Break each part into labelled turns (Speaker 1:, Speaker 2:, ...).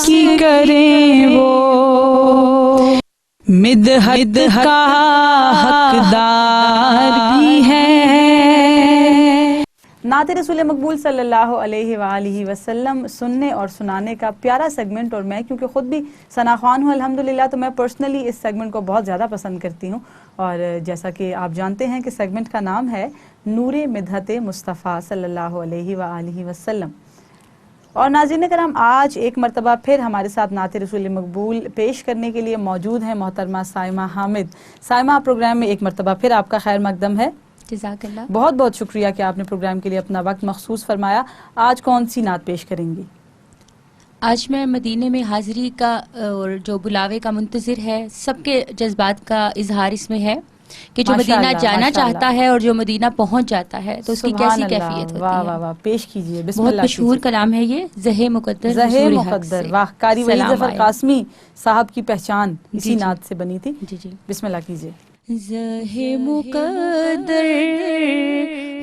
Speaker 1: की करें वो मिदहत का हकदार भी है।
Speaker 2: नात रसूल मकबूल सल्लल्लाहु अलैहि वसल्लम सुनने और सुनाने का प्यारा सेगमेंट, और मैं क्योंकि ख़ुद भी सना ख़्वान हूँ अल्हम्दुलिल्लाह, तो मैं पर्सनली इस सेगमेंट को बहुत ज़्यादा पसंद करती हूँ। और जैसा कि आप जानते हैं कि सेगमेंट का नाम है नूरे मिदहत मुस्तफ़ा सल्लल्लाहु अलैहि वसल्लम। और नाज़रीन कराम, आज एक मरतबा फिर हमारे साथ नात रसूल मकबूल पेश करने के लिए मौजूद हैं मोहतरमा साइमा हामिद। साइमा, प्रोग्राम में एक मरतबा फिर आपका खैर मकदम है।
Speaker 3: जज़ाकल्लाह।
Speaker 2: बहुत बहुत शुक्रिया कि आपने प्रोग्राम के लिए अपना वक्त मखसूस फरमाया। आज कौन सी नात पेश करेंगी?
Speaker 3: आज मैं मदीने में हाज़िरी का और जो बुलावे का मुंतज़िर है, सबके जज्बात का इजहार इसमें है कि जो मदीना जाना चाहता है और जो मदीना पहुंच जाता है तो उसकी कैसी कैफियत होती
Speaker 2: वाह
Speaker 3: है।
Speaker 2: वाह वाह, पेश कीजिए,
Speaker 3: बहुत
Speaker 2: बिस्मिल्लाह
Speaker 3: मशहूर कलाम है ये, ज़हे मुक़द्दर
Speaker 2: ज़हे
Speaker 3: हुज़ूर हक़
Speaker 2: मुक़द्दर।
Speaker 3: से
Speaker 2: वाह, कारी वहीद ज़फ़र
Speaker 3: सलाम
Speaker 2: कासमी साहब की पहचान इसी
Speaker 3: जी,
Speaker 2: नात से बनी थी।
Speaker 3: जी जी।
Speaker 2: बिस्मिल्लाह कीजिए।
Speaker 3: ज़हे मुक़द्दर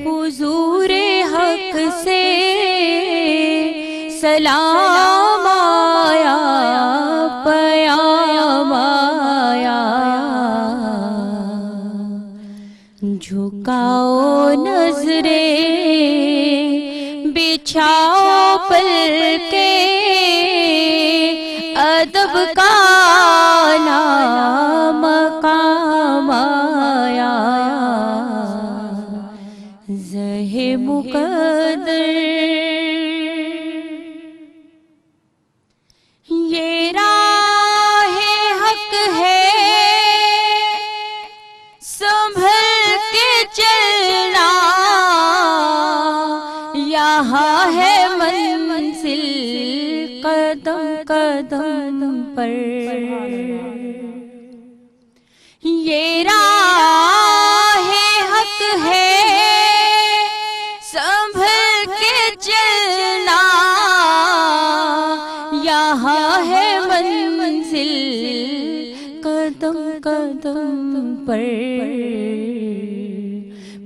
Speaker 3: हुज़ूर हक़ से सलाम आया, पयाम आया, झुकाओ नजरे बिछाओ पलके, अदब का नाम मकाम आया, ज़हे मुक़द्दर। ये राहे हक है संभल के चलना, यहाँ है मंजिल कदम कदम पर। ये राहे हक है संभल के चलना, यहाँ है मंजिल कदम कदम पर।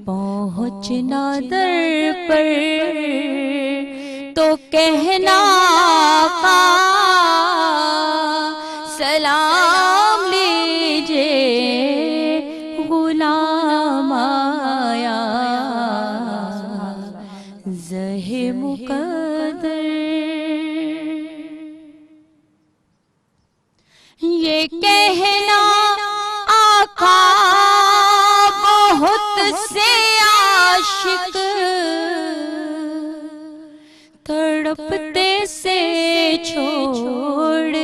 Speaker 3: पहुँचना दर पर तो कहना का सलाम लीजिए, गुलाम आया, ज़हे मुक़द्दर। ये कहना आका बहुत से आशिक तड़पते से छोड़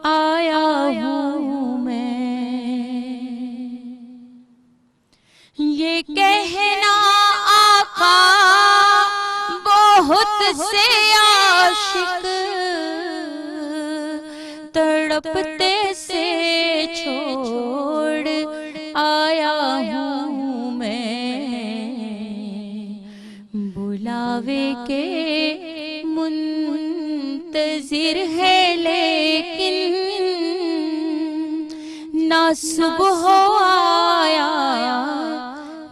Speaker 3: आया हूँ मैं। ये कहना आका बहुत से आशिक तड़पते से छोड़ आया हूँ मैं। बुलावे के मुंतज़िर है लेकिन ना सुबह आया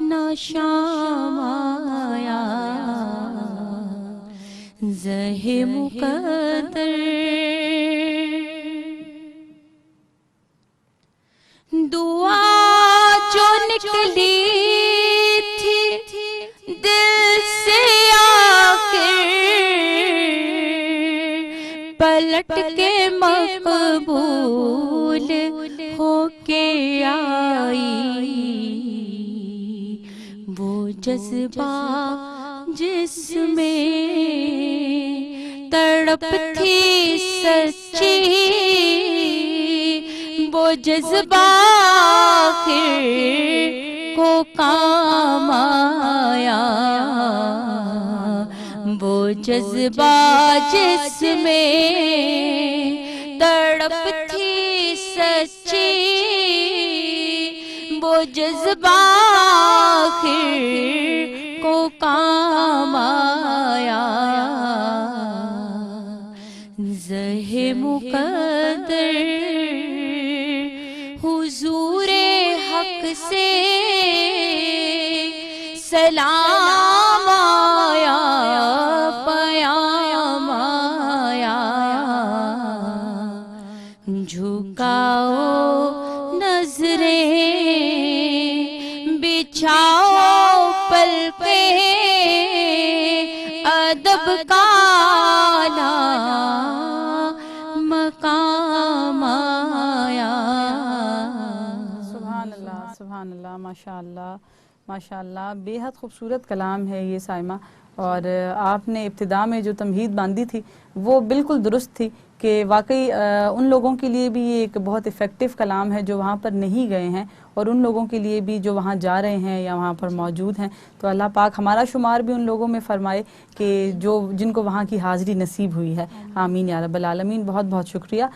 Speaker 3: ना शाम आया, ज़हे मुक़द्दर। दुआ जो निकली थी दिल से आखिर, पलट के मकबूल होके आई। वो जज्बा जिसमें तड़प थी सच्ची, वो जज्बा आखिर को काम आया। वो जज्बा जिसमें तड़प थी सच्ची, वो जज्बा आखिर को काम आया। ज़हे मुक़द्दर हुज़ूरे हक़ से सलाम आया, पयाम आया। झुकाओ नजरें, बिछाओ पलके, अदब का आला मकाम आया।
Speaker 2: सुभान अल्लाह, माशाअल्लाह माशाअल्लाह, बेहद खूबसूरत कलाम है ये साइमा। और आपने इब्तिदा में जो तमहीद बांधी थी वो बिल्कुल दुरुस्त थी कि वाकई उन लोगों के लिए भी ये एक बहुत इफ़ेक्टिव कलाम है जो वहाँ पर नहीं गए हैं, और उन लोगों के लिए भी जो वहाँ जा रहे हैं या वहाँ पर मौजूद हैं। तो अल्लाह पाक हमारा शुमार भी उन लोगों में फ़रमाए कि जो जिनको वहाँ की हाज़िरी नसीब हुई है। आमीन या रब्बल आलमीन। बहुत बहुत शुक्रिया।